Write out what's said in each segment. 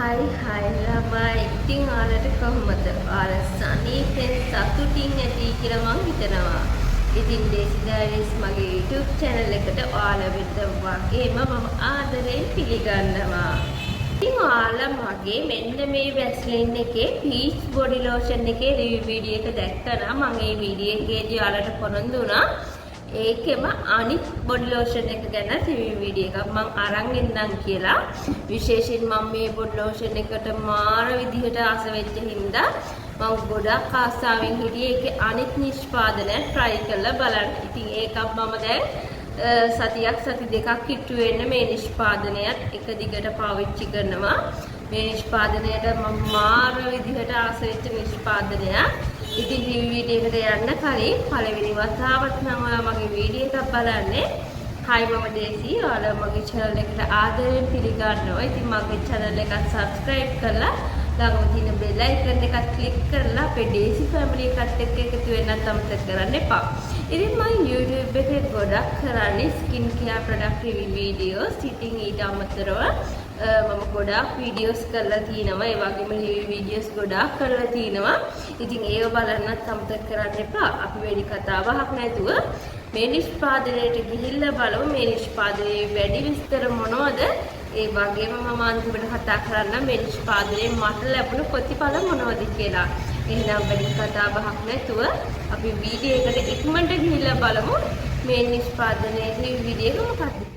Hai ළමයි ඉතින් ඔයාලට කොහොමද? ඔයාලා සනීපෙන් සතුටින් ඇති කියලා මං හිතනවා. ඉතින් දේසි ඩයරිස් මගේ YouTube channel එකට ඔයාලා වෙත වගේම මම ආදරෙන් පිළිගන්නවා. ඉතින් ඔයාලා මගේ මෙන්න මේ වැස්ලින් එකේ peach body lotion එකේ review video එක දැක්කනම් මම මේ වීඩියෝ එකේදී ඔයාලට පොරොන්දු වුණා. ඒකෙම අනිත් බොඩි ලෝෂන් එක ගැන රිවිව් වීඩියෝ එකක් මම අරන් එන්නම් කියලා. විශේෂයෙන් මම මේ බොඩි ලෝෂන් එකට මාර විදිහට ආස වෙච්ච හින්දා මම ගොඩක් ආසාවෙන් හිටියේ ඒකේ අනිත් නිෂ්පාදනය try කරලා බලන්න. ඉතින් ඒකක් මම දැන් සතියක් සති දෙකක් කිට්ටු වෙන්න මේ නිෂ්පාදනයත් එක දිගට පාවිච්චි කරනවා. මේ නිෂ්පාදනයට මම මාර විදිහට ආස වෙච්ච නිෂ්පාදනයක්. ඉතින් රිවිව් වීඩියෝ එකට යන්න කලින් පළවෙනි වතාවට නම් ඔයා මගේ වීඩියෝ එකක් බලන්නේ. හයි මම දේසි. ඔයාලා මගේ channel එකට ආදරෙන් පිළිගන්නවා. ඉතින් මගේ channel එක subscribe කරලා ළඟම තියෙන bell icon එකත් click කරලා අපේ දේසි family එකත් එක්ක එකතු වෙන්නත් අමතක කරන්න එපා. ඉතින් මම YouTube එකේ ගොඩක් කරන්නේ skin care product review videos. ඉතින් ඊට අමතරව මම ගොඩාක් වීඩියෝස් කරලා තිනවා. ඒ වගේම රිවිව් වීඩියෝස් ගොඩාක් කරලා තිනවා. ඉතින් ඒව බලන්නත් අමතක කරන්න එපා. අපි වැඩි කතාවක් නැතුව මේ නිෂ්පාදනයට ගිහිල්ලා බලමු. මේ නිෂ්පාදනයේ වැඩි විස්තර මොනවද? ඒ වගේම මම අන්තිමට කතා කරන්න මේ නිෂ්පාදනයේ මට ලැබුණු ප්‍රතිඵල මොනවද කියලා. එහෙනම් වැඩි කතාවක් නැතුව අපි වීඩියෝ එකට ඉක්මනට ගිහිල්ලා බලමු මේ නිෂ්පාදනයේ රිවිව් වීඩියෝ එක මොකක්ද.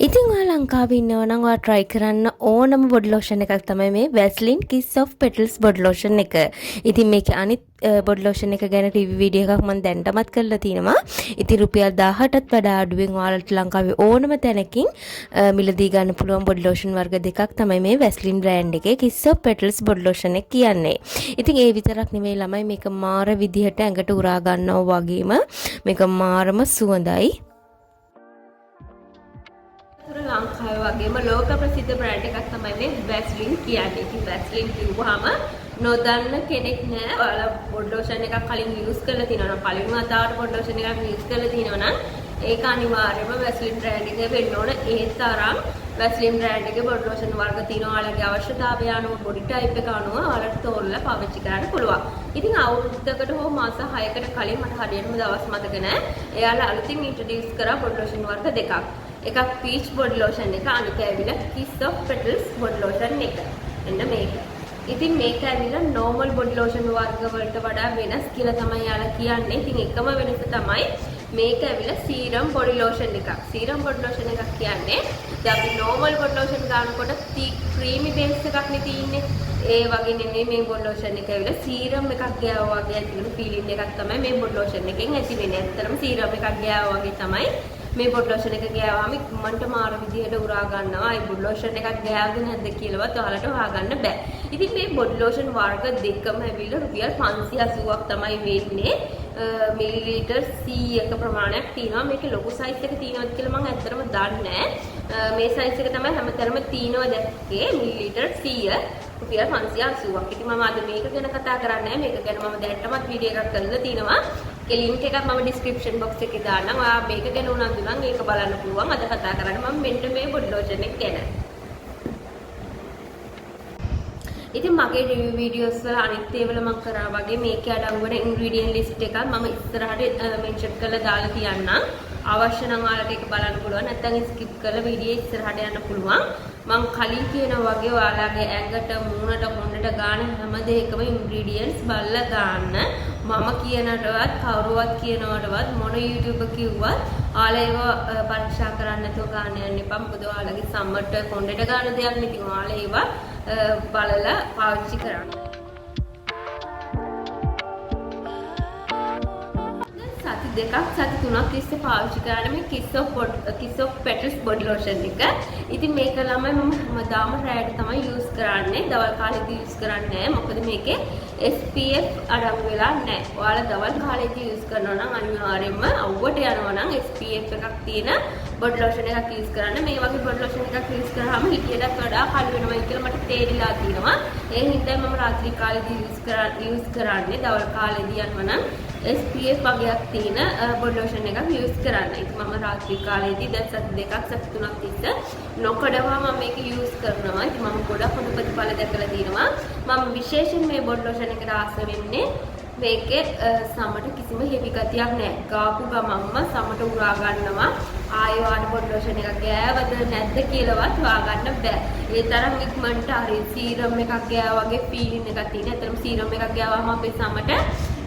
ඉතින් ඔයා ලංකාවේ ඉන්නවා නම් ඔයා try කරන්න ඕනම body lotion එකක් තමයි මේ Vaseline Kiss of Petals body lotion එක. ඉතින් මේකේ අනිත් body lotion එක ගැන review video එකක් මම දැන්ටමත් කරලා තිනවා. ඉතින් රුපියල් 18ට වඩා අඩුවෙන් ඔයාලට ලංකාවේ ඕනම තැනකින් මිලදී ගන්න පුළුවන් body lotion වර්ග දෙකක් තමයි මේ Vaseline brand එකේ Kiss of Petals body lotion එක කියන්නේ. ඉතින් ඒ විතරක් නෙමෙයි ළමයි මේක මාර විදිහට ඇඟට උරා ගන්නවා වගේම මේක මාරම සුවඳයි. ලංකාවේ වගේම ලෝක ප්‍රසිද්ධ බ්‍රෑන්ඩ් එකක් තමයි මේ Vaseline කියන්නේ. ඉතින් Vaseline කිව්වහම නොදන්න කෙනෙක් නෑ. ඔයාලා බොඩි ලෝෂන් එකක් කලින් යූස් කරලා තියෙනවා නම් පළවෙනි වතාවට බොඩි ලෝෂන් එකක් යූස් කරලා තියෙනවා නම් ඒක අනිවාර්යයෙන්ම Vaseline බ්‍රෑන්ඩ් එකේ වෙන්න ඕන. ඒ තරම් Vaseline බ්‍රෑන්ඩ් එකේ බොඩි ලෝෂන් වර්ග තියෙනවා. ඔයාලගේ අවශ්‍යතාවය අනුව බොඩි ටයිප් එක අනුව ඔයාලට තෝරලා පාවිච්චි කරන්න පුළුවන්. ඉතින් අවුරුද්දකට හෝ මාස 6කට කලින් මට හරියටම දවස් මතක නෑ. එයාලා අලුතින් ඉන්ට්‍රොඩියුස් කරා බොඩි ලෝෂන් වර්ග දෙකක්. එකක් peach body lotion එක අනික ඇවිල්ලා Kiss of Petals body lotion එක. එන්න මේක. ඉතින් මේක ඇවිල්ලා normal body lotion වර්ග වලට වඩා වෙනස් කියලා තමයි යාලා කියන්නේ. ඉතින් එකම වෙනස තමයි මේක ඇවිල්ලා serum body lotion එකක්. serum body lotion එකක් කියන්නේ දැන් අපි normal body lotion ගන්නකොට thick creamy base එකක් නේ තියෙන්නේ. ඒ වගේ නෙමෙයි මේ body lotion එක ඇවිල්ලා serum එකක් ගෑවා වගේ ඇති වෙන feeling එකක් තමයි මේ body lotion එකෙන් ඇති වෙන්නේ. ඇත්තටම serum එකක් ගෑවා වගේ තමයි මේ බොඩි ලෝෂන් එක ගෑවාම ඉක්මනට මාර විදිහට උරා ගන්නවා. ඒ බොඩි ලෝෂන් එකක් ගෑවද නැද්ද කියලාවත් ඔයාලට හොයාගන්න බෑ. ඉතින් මේ බොඩි ලෝෂන් වර්ග දෙකම ඇවිල්ලා රුපියල් 580ක් තමයි වෙන්නේ. මිලිලීටර් 100ක ප්‍රමාණයක් තියෙනවා. මේකේ ලොකු සයිස් එක තියෙනවද කියලා මම ඇත්තටම දන්නේ නැහැ. මේ සයිස් එක තමයි හැමතැනම තියෙනවා දැක්කේ මිලිලීටර් 100 රුපියල් 580ක්. ඉතින් මම අද මේක ගැන කතා කරන්නේ නැහැ. මේක ගැන මම දැන්ටමත් වීඩියෝ එකක් කරලා තිනවා. ඒ ලින්ක් එකක් මම description box එකේ දාන්නම්. ඔයා මේක ගැන උනන්දු නම් ඒක බලන්න පුළුවන්. අද කතා කරන්නේ මම මෙන්න මේ body lotion එක ගැන. ඉතින් මගේ review videos වල අනිත් ඒවල මම කරා වගේ මේකේ අඩංගු වෙන ingredient list එකක් මම ඉස්සරහට mention කරලා දාලා තියන්නම්. අවශ්‍ය නම් ඔයාලට ඒක බලන්න පුළුවන්. නැත්නම් skip කරලා වීඩියෝ ඉස්සරහට යන්න පුළුවන්. මම කලින් කියනා වගේ ඔයාලගේ ඇඟට මූණට හොඬට ගාන හැම දෙයකම ingredients බලලා දාන්න. මම කියනටවත් කවුරුවත් කියනවටවත් මොන YouTube කිව්වත් ඔයාලා ඒව පරීක්ෂා කරන්න නැතුව ගන්න යන්න එපා. මොකද ඔයාලගේ සම්මත හොඬට ගාන දෙයක් නේ. ඉතින් ඔයාලා ඒව බලලා පාවිච්චි කරන්න. සති දෙකක් සති තුනක් තිස්සේ පාවිච්චි කරන්න මේ Kiss of Petals body lotion එක. ඉතින් මේක ළමයි මම හැමදාම රැයට තමයි යූස් කරන්නේ. දවල් කාලේදී යූස් කරන්නේ නැහැ. මොකද මේකේ SPF අඩංගු වෙලා නැහැ. ඔයාලා දවල් කාලේදී යූස් කරනවා නම් අනිවාර්යයෙන්ම අවුවට යනවා නම් SPF එකක් තියෙන body lotion එකක් යූස් කරන්න. මේ වගේ body lotion එකක් යූස් කරාම හිතියටත් වඩා කළු වෙනවා කියලා මට තේරිලා තියෙනවා. ඒ හින්දා මම රාත්‍රී කාලේදී යූස් කරන්නේ. දවල් කාලේදී යනවා නම් SPF වගේක් තියෙන බොඩි ලෝෂන් එකක් යූස් කරන්න. ඉතින් මම රාත්‍රී කාලේදී දැන් සති දෙකක් සති තුනක් තිස්සේ නොකඩවා මම මේක යූස් කරනවා. ඉතින් මම ගොඩක් හොඳ ප්‍රතිඵල දැකලා තියෙනවා. මම විශේෂයෙන් මේ බොඩි ලෝෂන් එකට ආස වෙන්නේ මේකේ සමට කිසිම හෙවි ගතියක් නැහැ. ගාපු ගමම්ම සමට උරා ගන්නවා. ආයෙ වාට බොඩි ලෝෂන් එකක් ගෑවද නැද්ද කියලාවත් හොයාගන්න බෑ. ඒ තරම් ඉක්මනට හරි සීරම් එකක් ගෑවා වගේ ෆීලින් එකක් තියෙන. ඒතරම් සීරම් එකක් ගෑවම අපේ සමට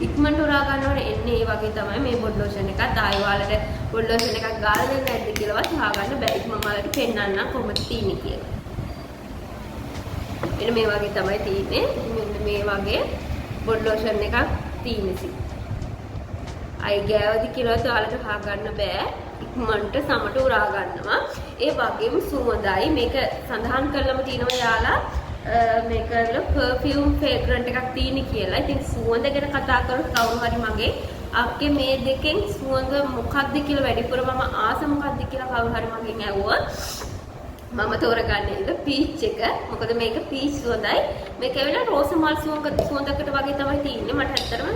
ඉක්මනට උරා ගන්නවට එන්නේ ඒ වගේ තමයි මේ බොඩි ලෝෂන් එකත්. ආයෙ වාලට බොඩි ලෝෂන් එකක් ගාලා දෙන්න නැද්ද කියලාවත් හොයාගන්න බෑ. ඉතින් මම ඔයාලට පෙන්නන්නම් කොහොමද තියෙන්නේ කියලා. එන්න මේ වගේ තමයි තියෙන්නේ. මෙන්න මේ වගේ බොඩි ලෝෂන් එකක් තියෙන්නේ. අය ගෑවද කියලාත් ඔයාලට හොයාගන්න බෑ. ඉක්මනට සමට උරා ගන්නවා. ඒ වගේම සුවඳයි. මේක සඳහන් කරලම තියෙනවා යාලා මේක වල පර්ෆියුම් ෆ්‍රේග්‍රන්ට් එකක් තියෙන කියලා. ඉතින් සුවඳ ගැන කතා කරොත් කවුරු හරි මගේ අක්කේ මේ දෙකෙන් සුවඳ මොකක්ද කියලා වැඩිපුර මම ආස මොකක්ද කියලා කවුරු හරි මගෙන් ඇහුවොත් මම තෝරගන්නේ ඉත පීච් එක. මොකද මේක පීච් සුවඳයි. මේක ඇවිල්ලා රෝස මල් සුවඳකට වගේ තමයි තියෙන්නේ. මට ඇත්තටම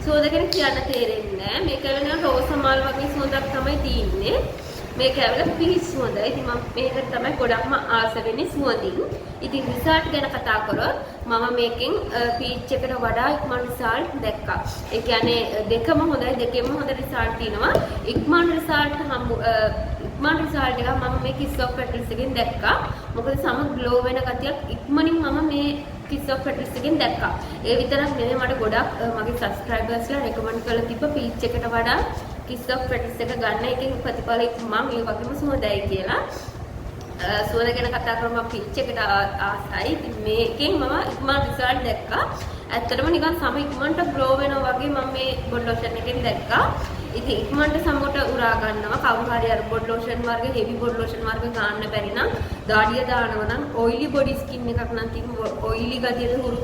සුවඳ ගැන කියන්න තේරෙන්නේ නැහැ. මේක ඇවිල්ලා රෝස මල් වගේ සුවඳක් තමයි තියෙන්නේ. මේක ඇවිල්ලා පීච් සුවඳයි. ඉතින් මම මේකට තමයි ගොඩක්ම ආස වෙන්නේ සුවඳින්. ඉතින් රිසල්ට් ගැන කතා කරොත් මම මේකෙන් පීච් එකට වඩා ඉක්මන් රිසල්ට් දැක්කා. ඒ කියන්නේ දෙකම හොඳයි. දෙකෙන්ම හොඳ රිසල්ට් තියෙනවා. ඉක්මන් රිසල්ට් ඉක්මන් රිසල්ට් එක මම මේ කිස් ඔෆ් පෙටල්ස් එකෙන් දැක්කා. මොකද සම ග්ලෝ වෙන ගතියක් ඉක්මනින් මම මේ කිස් ඔෆ් පෙටල්ස් එකෙන් දැක්කා. ඒ විතරක් නෙමෙයි මට ගොඩක් මගේ සබ්ස්ක්‍රයිබර්ස්ලා රෙකමන්ඩ් කරලා තිබ්බ පීච් එකට වඩා කිස් ඔෆ් පෙටල්ස් එක ගන්න එකෙන් ප්‍රතිඵල මම ඒ වගේම සුවඳයි කියලා. සුවඳ ගැන කතා කරමු. මම පීච් එකට ආසයි. ඉතින් මේකෙන් මම ඉක්මන් රිසල්ට් දැක්කා. ඇත්තටම නිකන් සම ඉක්මනට ග්ලෝ වෙනවා වගේ මම මේ බොඩි ලෝෂන් එකෙන් දැක්කා. ඉතින් ඉක්මනට සමට උරා ගන්නවා. කවුරු හරි අර බොඩි ලෝෂන් වර්ග හෙවි බොඩි ලෝෂන් වර්ග ගන්න බැරි නම් දාඩිය දානවා නම් ඔයිලි බොඩි ස්කින් එකක් නම් තියෙන ඔයිලි ගතියද හුරු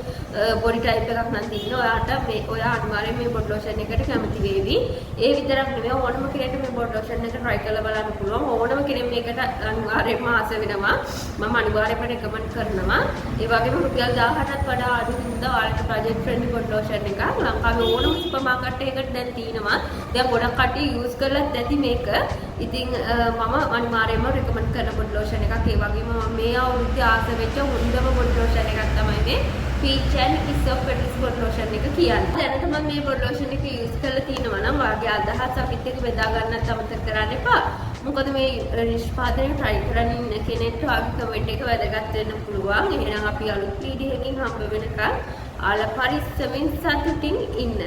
බොඩි ටයිප් එකක් නම් තියෙන ඔයාට මේ ඔයා අනිවාර්යෙන් මේ බොඩි ලෝෂන් එකට කැමති වේවි. ඒ විතරක් නෙමෙයි ඕනම කෙනෙක්ට මේ බොඩි ලෝෂන් එක try කරලා බලන්න පුළුවන්. ඕනම කෙනෙක් මේකට අනිවාර්යෙන්ම ආස වෙනවා. මම අනිවාර්යෙන්ම රෙකමන්ඩ් කරනවා. ඒ වගේම රුපියල් 1000ටත් වඩා අඩු හින්දා ඔයාලට බජට් ෆ්‍රෙන්ඩ්ලි බොඩි ලෝෂන් එකක් ලංකාවේ ඕනම සුපර් මාකට් එකකට දැන් තියෙනවා. දැන් ගොඩක් කට්ටිය යූස් කරලත් නැති මේක. ඉතින් මම අනිවාර්යයෙන්ම රෙකමන්ඩ් කරන බොඩි ලෝෂන් එකක්. ඒ වගේම මේ අවුරුද්දේ ආස වෙච්ච හොඳම බොඩි ලෝෂන් එකක් තමයි මේ peach and kiss of petals body lotion එක කියන්නේ. දැනට මම මේ බොඩි ලෝෂන් එක යූස් කරලා තිනවා නම් වාගේ අදහස් අපිත් එක්ක බෙදා ගන්නත් අමතක කරන්න එපා. මොකද මේ නිෂ්පාදනය try කරන්න ඉන්න කෙනෙක්ට ආගේ කමෙන්ට් එක වැදගත් වෙන්න පුළුවන්. එහෙනම් අපි අලුත් වීඩියෝ එකකින් හම්බ වෙනකන් ආල පරිස්සමෙන් සතුටින් ඉන්න.